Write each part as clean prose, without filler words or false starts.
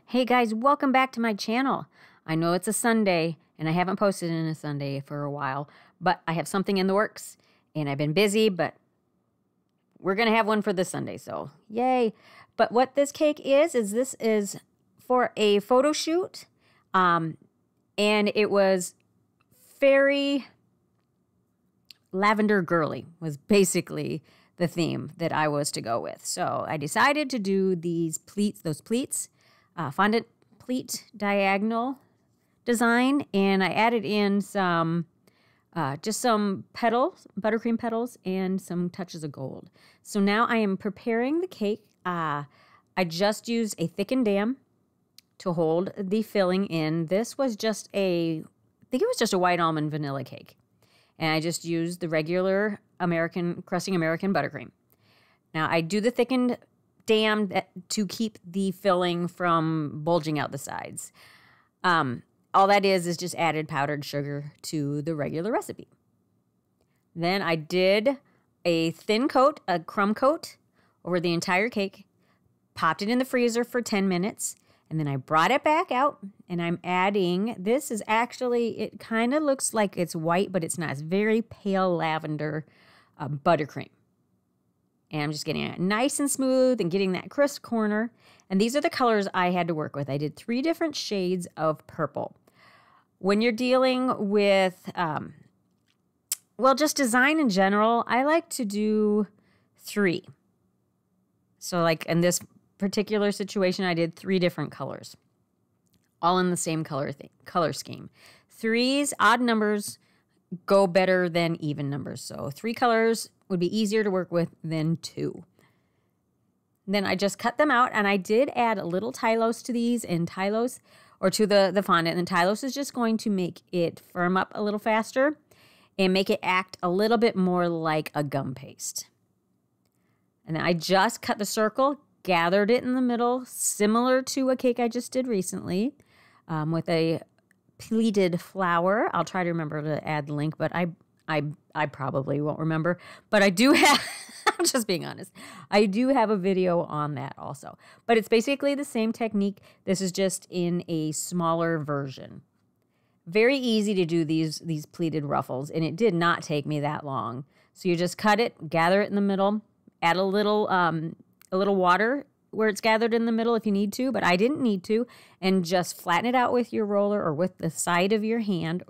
Hey guys, welcome back to my channel. I know it's a Sunday and I haven't posted in a Sunday for a while, but I have something in the works and I've been busy, but we're going to have one for this Sunday, so yay. But what this cake is this is for a photo shoot, and it was fairy lavender girly was basically the theme that I was to go with. So I decided to do those pleats, fondant pleat diagonal design, and I added in just some petals, buttercream petals, and some touches of gold. So now I am preparing the cake. I just used a thickened dam to hold the filling in. This was just I think it was just a white almond vanilla cake. And I just used the regular crusting American buttercream. Now I do the thickened dam to keep the filling from bulging out the sides. All that is just added powdered sugar to the regular recipe. Then I did a thin coat, a crumb coat, over the entire cake, popped it in the freezer for 10 minutes, and then I brought it back out, and I'm adding, this is actually, it kind of looks like it's white, but it's not. It's very pale lavender buttercream. And I'm just getting it nice and smooth and getting that crisp corner. And these are the colors I had to work with. I did 3 different shades of purple. When you're dealing with, just design in general, I like to do 3. So like in this particular situation, I did 3 different colors, all in the same color scheme. 3s, odd numbers, go better than even numbers. So 3 colors would be easier to work with than 2. Then I just cut them out, and I did add a little Tylose to these, and Tylose, or to the fondant, and Tylose is just going to make it firm up a little faster and make it act a little bit more like a gum paste. And then I just cut the circle, gathered it in the middle, similar to a cake I just did recently, with a pleated flower. I'll try to remember to add the link, but I probably won't remember. But I do have, I'm just being honest, I do have a video on that also. But it's basically the same technique. This is just in a smaller version. Very easy to do these pleated ruffles, and it did not take me that long. So you just cut it, gather it in the middle, add a little water where it's gathered in the middle if you need to, but I didn't need to, and just flatten it out with your roller or with the side of your hand,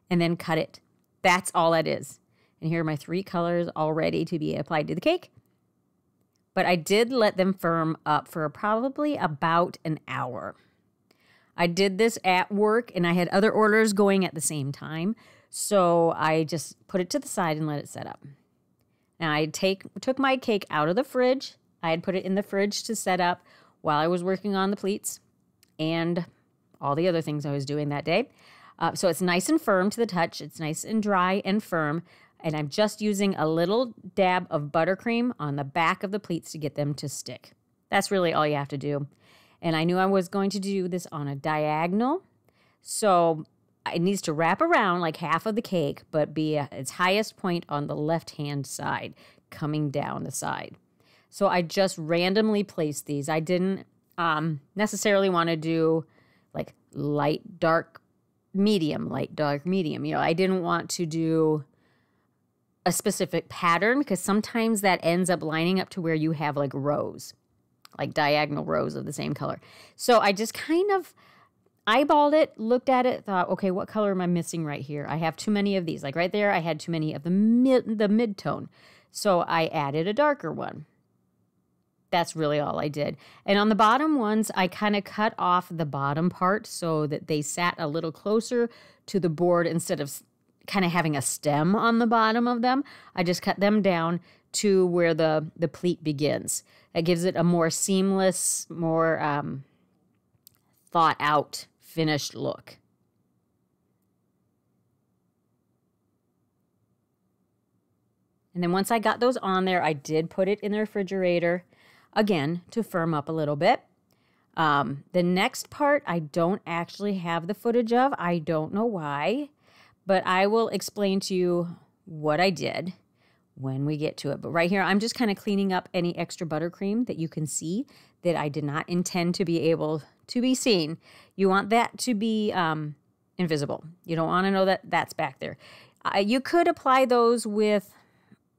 and then cut it. That's all that is. And here are my 3 colors all ready to be applied to the cake. But I did let them firm up for probably about an hour. I did this at work, and I had other orders going at the same time, so I just put it to the side and let it set up. Now I took my cake out of the fridge. I had put it in the fridge to set up while I was working on the pleats and all the other things I was doing that day. So it's nice and firm to the touch. It's nice and dry and firm. And I'm just using a little dab of buttercream on the back of the pleats to get them to stick. That's really all you have to do. And I knew I was going to do this on a diagonal. So it needs to wrap around like half of the cake, but be at its highest point on the left-hand side, coming down the side. So I just randomly placed these. I didn't necessarily want to do like light, dark, medium, light, dark, medium. You know, I didn't want to do a specific pattern because sometimes that ends up lining up to where you have like rows, like diagonal rows of the same color. So I just kind of eyeballed it, looked at it, thought, okay, what color am I missing right here? I have too many of these. Like right there, I had too many of the mid-tone. So I added a darker one. That's really all I did. And on the bottom ones, I kind of cut off the bottom part so that they sat a little closer to the board instead of kind of having a stem on the bottom of them. I just cut them down to where the pleat begins. That gives it a more seamless, more thought out, finished look. And then once I got those on there, I did put it in the refrigerator, again, to firm up a little bit. The next part, I don't actually have the footage of. I don't know why, but I will explain to you what I did, when we get to it. But right here, I'm just kind of cleaning up any extra buttercream that you can see that I did not intend to be able to be seen. You want that to be invisible. You don't want to know that that's back there. You could apply those with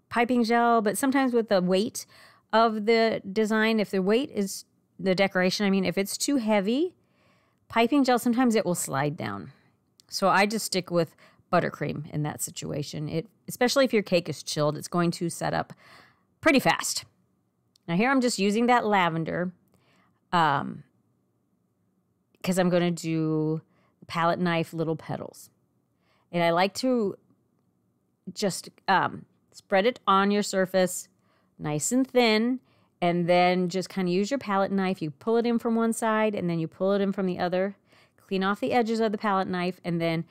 piping gel, but sometimes with the weight of the design, if the weight is the decoration, I mean, if it's too heavy, piping gel, sometimes it will slide down. So I just stick with buttercream in that situation. Especially if your cake is chilled, it's going to set up pretty fast. Now here I'm just using that lavender because I'm going to do palette knife little petals. And I like to just spread it on your surface nice and thin, and then just kind of use your palette knife. You pull it in from one side, and then you pull it in from the other. Clean off the edges of the palette knife, and then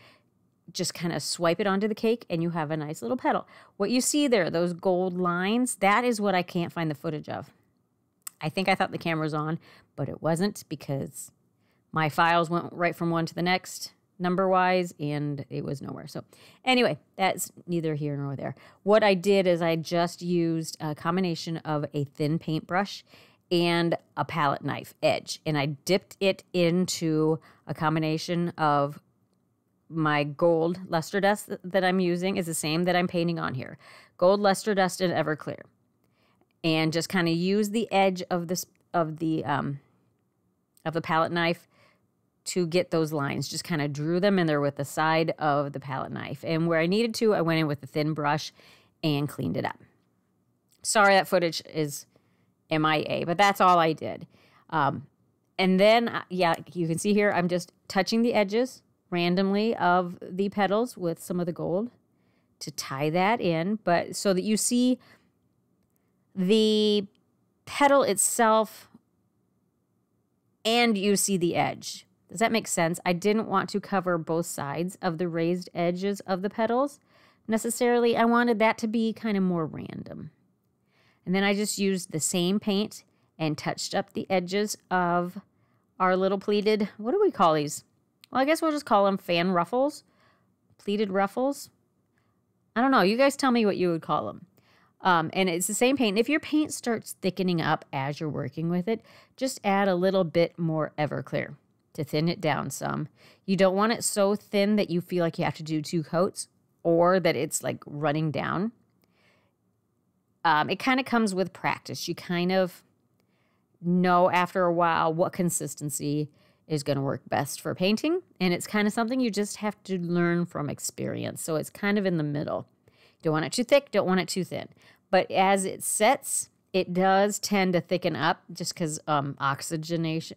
just kind of swipe it onto the cake, and you have a nice little petal. What you see there, those gold lines, that is what I can't find the footage of. I think I thought the camera was on, but it wasn't because my files went right from one to the next number-wise, and it was nowhere. So anyway, that's neither here nor there. What I did is I just used a combination of a thin paintbrush and a palette knife edge, and I dipped it into a combination of my gold luster dust that I'm using is the same that I'm painting on here. Gold luster dust and Everclear. And just kind of use the edge of the palette knife to get those lines. Just kind of drew them in there with the side of the palette knife. And where I needed to, I went in with a thin brush and cleaned it up. Sorry that footage is MIA, but that's all I did. And then, yeah, you can see here, I'm just touching the edges randomly of the petals with some of the gold to tie that in, but so that you see the petal itself and you see the edge. Does that make sense? I didn't want to cover both sides of the raised edges of the petals necessarily. I wanted that to be kind of more random. And then I just used the same paint and touched up the edges of our little pleated, what do we call these? Well, I guess we'll just call them fan ruffles, pleated ruffles. I don't know. You guys tell me what you would call them. And it's the same paint. If your paint starts thickening up as you're working with it, just add a little bit more Everclear to thin it down some. You don't want it so thin that you feel like you have to do 2 coats or that it's like running down. It kind of comes with practice. You kind of know after a while what consistency is going to work best for painting. And it's kind of something you just have to learn from experience. So it's kind of in the middle. Don't want it too thick, don't want it too thin. But as it sets, it does tend to thicken up just because oxygenation.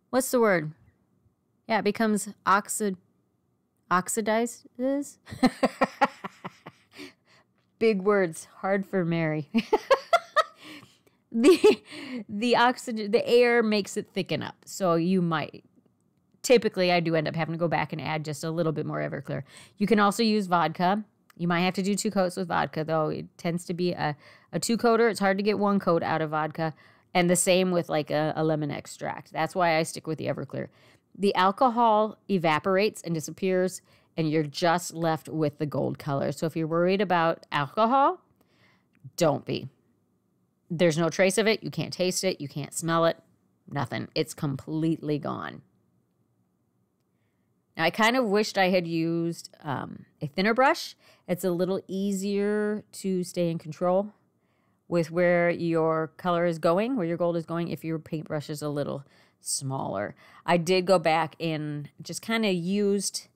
What's the word? Yeah, it becomes oxidizes. Big words, hard for Mary. The oxygen, the air makes it thicken up. So you might, typically I do end up having to go back and add just a little bit more Everclear. You can also use vodka. You might have to do 2 coats with vodka, though. It tends to be a 2-coater. It's hard to get 1 coat out of vodka. And the same with like a lemon extract. That's why I stick with the Everclear. The alcohol evaporates and disappears, and you're just left with the gold color. So if you're worried about alcohol, don't be. There's no trace of it. You can't taste it. You can't smell it. Nothing. It's completely gone. Now, I kind of wished I had used a thinner brush. It's a little easier to stay in control with where your color is going, where your gold is going, if your paintbrush is a little smaller. I did go back and just kind of used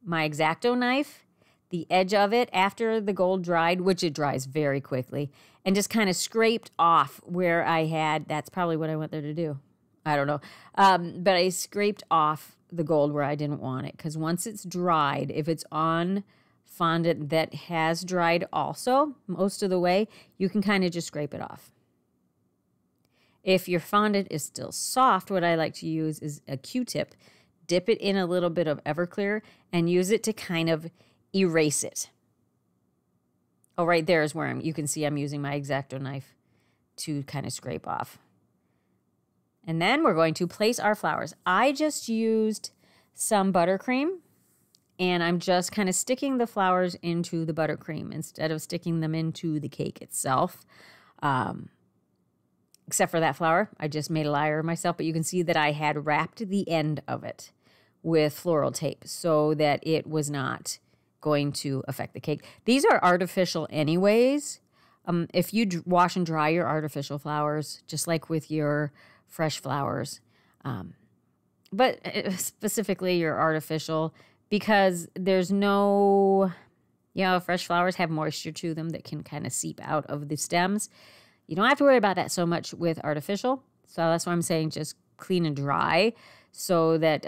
my X-Acto knife, the edge of it after the gold dried, which it dries very quickly, and just kind of scraped off where I had, that's probably what I went there to do. I don't know. But I scraped off the gold where I didn't want it, because once it's dried, if it's on fondant that has dried also most of the way, you can kind of just scrape it off. If your fondant is still soft, what I like to use is a Q-tip, dip it in a little bit of Everclear, and use it to kind of erase it. Oh, right there is where you can see I'm using my X-Acto knife to kind of scrape off. And then we're going to place our flowers. I just used some buttercream And I'm just kind of sticking the flowers into the buttercream instead of sticking them into the cake itself. Except for that flower. I just made a liar of myself, but you can see that I had wrapped the end of it with floral tape so that it was not going to affect the cake. These are artificial anyways. If you wash and dry your artificial flowers, just like with your fresh flowers, but specifically your artificial, because there's no, fresh flowers have moisture to them that can kind of seep out of the stems. You don't have to worry about that so much with artificial. So that's why I'm saying just clean and dry so that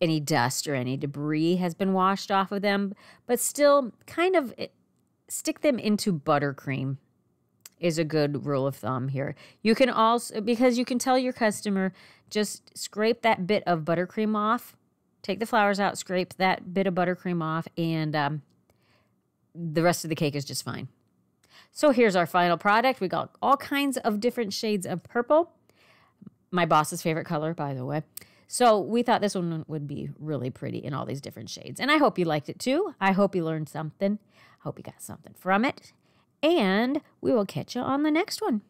any dust or any debris has been washed off of them, but still kind of stick them into buttercream is a good rule of thumb here. You can also, because you can tell your customer, just scrape that bit of buttercream off, take the flowers out, scrape that bit of buttercream off, and the rest of the cake is just fine. So here's our final product. We got all kinds of different shades of purple. My boss's favorite color, by the way. So we thought this one would be really pretty in all these different shades. And I hope you liked it too. I hope you learned something. I hope you got something from it. And we will catch you on the next one.